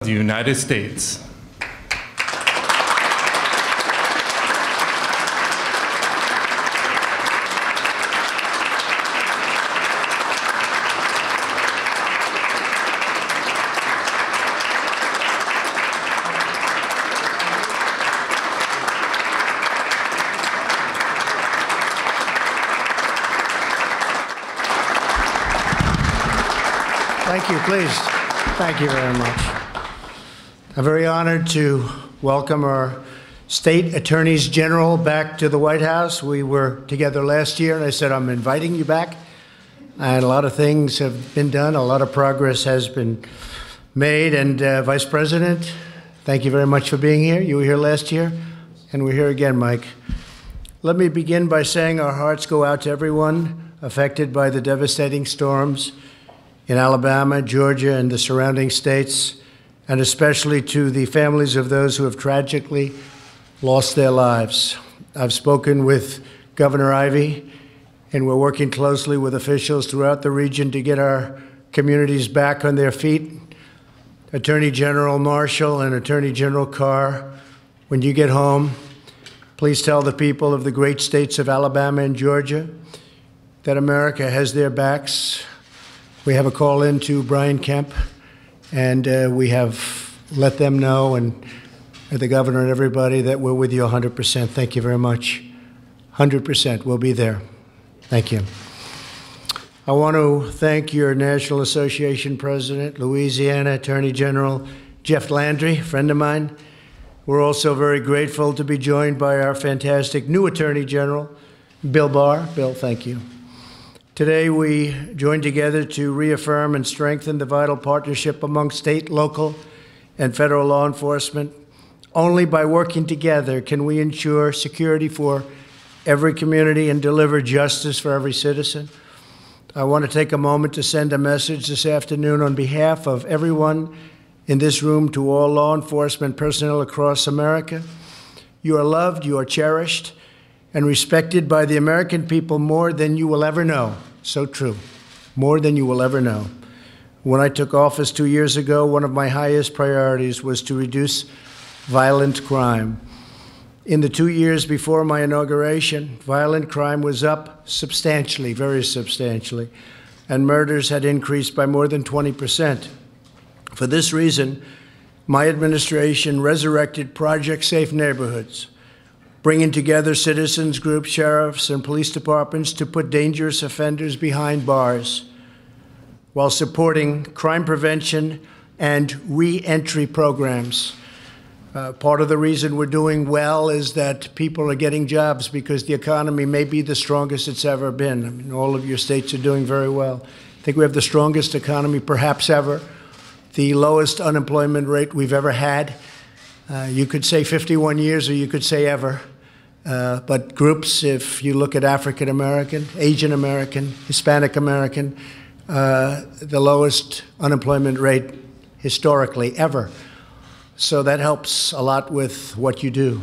The United States. Thank you, please. Thank you very much. I'm very honored to welcome our state attorneys general back to the White House. We were together last year, and I said, I'm inviting you back. And a lot of things have been done. A lot of progress has been made. And Vice President, thank you very much for being here. You were here last year, and we're here again, Mike. Let me begin by saying our hearts go out to everyone affected by the devastating storms in Alabama, Georgia, and the surrounding states, and especially to the families of those who have tragically lost their lives. I've spoken with Governor Ivey, and we're working closely with officials throughout the region to get our communities back on their feet. Attorney General Marshall and Attorney General Carr, when you get home, please tell the people of the great states of Alabama and Georgia that America has their backs. We have a call in to Brian Kemp, and we have let them know, and the governor and everybody, that we're with you 100%. Thank you very much. 100%. We'll be there. Thank you. I want to thank your National Association President, Louisiana Attorney General Jeff Landry, a friend of mine. We're also very grateful to be joined by our fantastic new Attorney General, Bill Barr. Bill, thank you. Today, we join together to reaffirm and strengthen the vital partnership among state, local, and federal law enforcement. Only by working together can we ensure security for every community and deliver justice for every citizen. I want to take a moment to send a message this afternoon on behalf of everyone in this room to all law enforcement personnel across America. You are loved, you are cherished, and respected by the American people more than you will ever know. So true. More than you will ever know. When I took office 2 years ago, one of my highest priorities was to reduce violent crime. In the 2 years before my inauguration, violent crime was up substantially, very substantially, and murders had increased by more than 20%. For this reason, my administration resurrected Project Safe Neighborhoods, bringing together citizens groups, sheriffs, and police departments to put dangerous offenders behind bars while supporting crime prevention and re-entry programs. Part of the reason we're doing well is that people are getting jobs because the economy may be the strongest it's ever been. I mean, all of your states are doing very well. I think we have the strongest economy perhaps ever, the lowest unemployment rate we've ever had. You could say 51 years or you could say ever. But groups, if you look at African American, Asian American, Hispanic American, the lowest unemployment rate historically ever. So that helps a lot with what you do.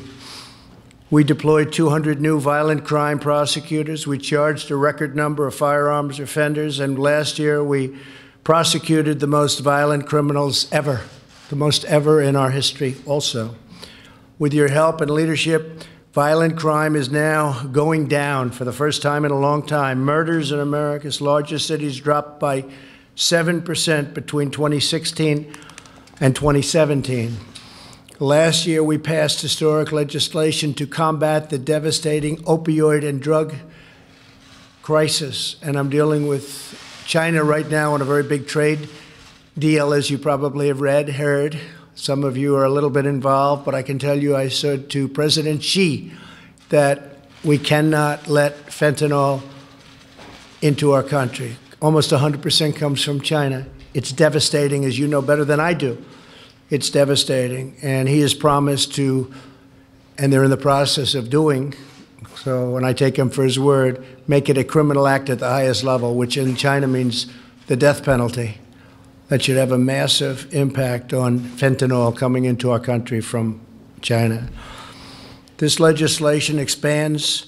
We deployed 200 new violent crime prosecutors. We charged a record number of firearms offenders, and last year we prosecuted the most violent criminals ever, the most ever in our history also. With your help and leadership, violent crime is now going down for the first time in a long time. Murders in America's largest cities dropped by 7% between 2016 and 2017. Last year, we passed historic legislation to combat the devastating opioid and drug crisis. And I'm dealing with China right now on a very big trade deal, as you probably have heard. Some of you are a little bit involved, but I can tell you I said to President Xi that we cannot let fentanyl into our country. Almost 100% comes from China. It's devastating, as you know better than I do. It's devastating. And he has promised to, and they're in the process of doing, so when I take him for his word, make it a criminal act at the highest level, which in China means the death penalty. That should have a massive impact on fentanyl coming into our country from China. This legislation expands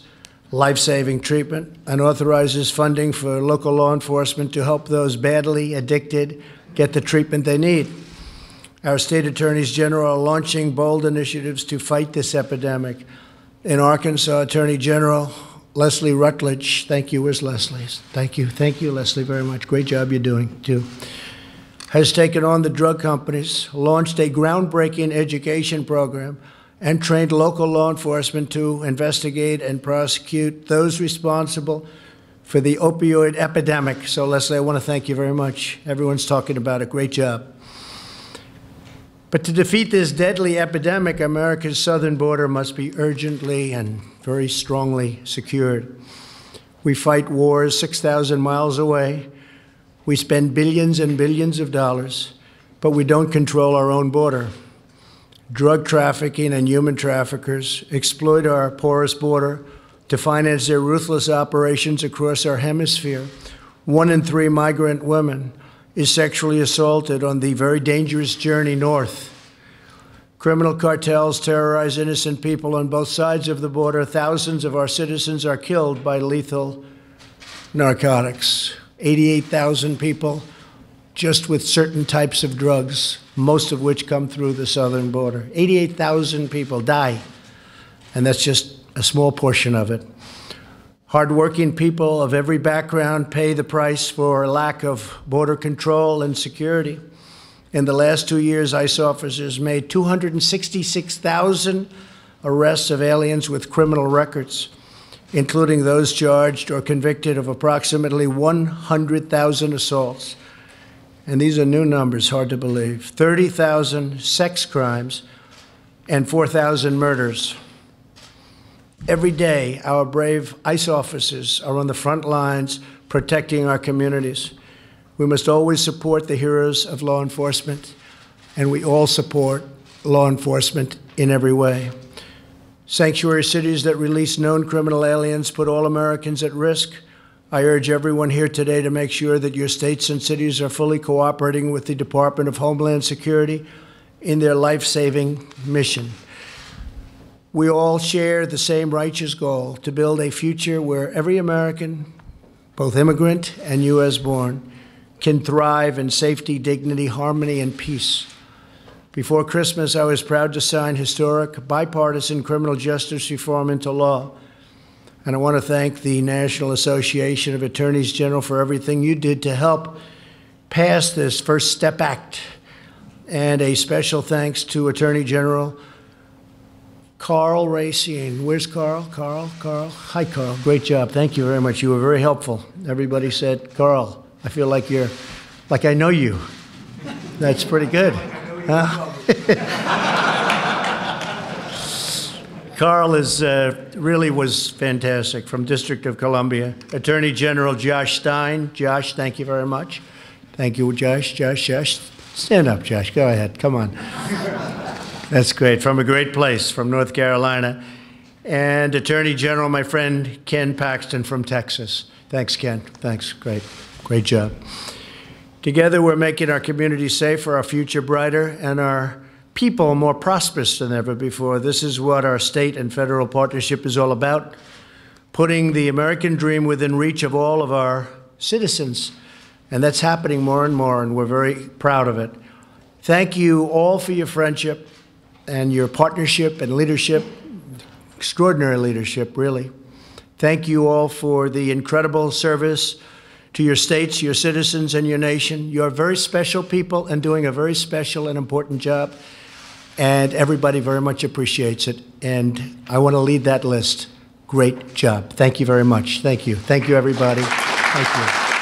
life-saving treatment and authorizes funding for local law enforcement to help those badly addicted get the treatment they need. Our state attorneys general are launching bold initiatives to fight this epidemic. In Arkansas, Attorney General Leslie Rutledge, thank you. Where's Leslie? Thank you, Leslie, very much. Great job you're doing, too. Has taken on the drug companies, launched a groundbreaking education program, and trained local law enforcement to investigate and prosecute those responsible for the opioid epidemic. So, Leslie, I want to thank you very much. Everyone's talking about it. Great job. But to defeat this deadly epidemic, America's southern border must be urgently and very strongly secured. We fight wars 6,000 miles away. We spend billions and billions of dollars, but we don't control our own border. Drug trafficking and human traffickers exploit our porous border to finance their ruthless operations across our hemisphere. 1 in 3 migrant women is sexually assaulted on the very dangerous journey north. Criminal cartels terrorize innocent people on both sides of the border. Thousands of our citizens are killed by lethal narcotics. 88,000 people just with certain types of drugs, most of which come through the southern border. 88,000 people die, and that's just a small portion of it. Hardworking people of every background pay the price for a lack of border control and security. In the last 2 years, ICE officers made 266,000 arrests of aliens with criminal records, including those charged or convicted of approximately 100,000 assaults. And these are new numbers, hard to believe. 30,000 sex crimes and 4,000 murders. Every day, our brave ICE officers are on the front lines protecting our communities. We must always support the heroes of law enforcement, and we all support law enforcement in every way. Sanctuary cities that release known criminal aliens put all Americans at risk. I urge everyone here today to make sure that your states and cities are fully cooperating with the Department of Homeland Security in their life-saving mission. We all share the same righteous goal to build a future where every American, both immigrant and U.S. born, can thrive in safety, dignity, harmony, and peace. Before Christmas, I was proud to sign historic bipartisan criminal justice reform into law. And I want to thank the National Association of Attorneys General for everything you did to help pass this First Step Act. And a special thanks to Attorney General Karl Racine. Where's Karl? Karl? Hi, Karl. Great job. Thank you very much. You were very helpful. Everybody said, Karl, I feel like I know you. That's pretty good. Huh? Karl really was fantastic from District of Columbia. Attorney General Josh Stein. Josh, thank you very much. Thank you, Josh. Josh. Stand up, Josh. Go ahead. Come on. That's great. From a great place, from North Carolina. And Attorney General, my friend, Ken Paxton from Texas. Thanks, Ken. Thanks. Great job. Together, we're making our community safer, our future brighter, and our people more prosperous than ever before. This is what our state and federal partnership is all about, putting the American dream within reach of all of our citizens. And that's happening more and more, and we're very proud of it. Thank you all for your friendship and your partnership and leadership, extraordinary leadership, really. Thank you all for the incredible service to your states, your citizens, and your nation. You're very special people and doing a very special and important job, and everybody very much appreciates it. And I want to lead that list. Great job. Thank you very much. Thank you. Thank you, everybody. Thank you.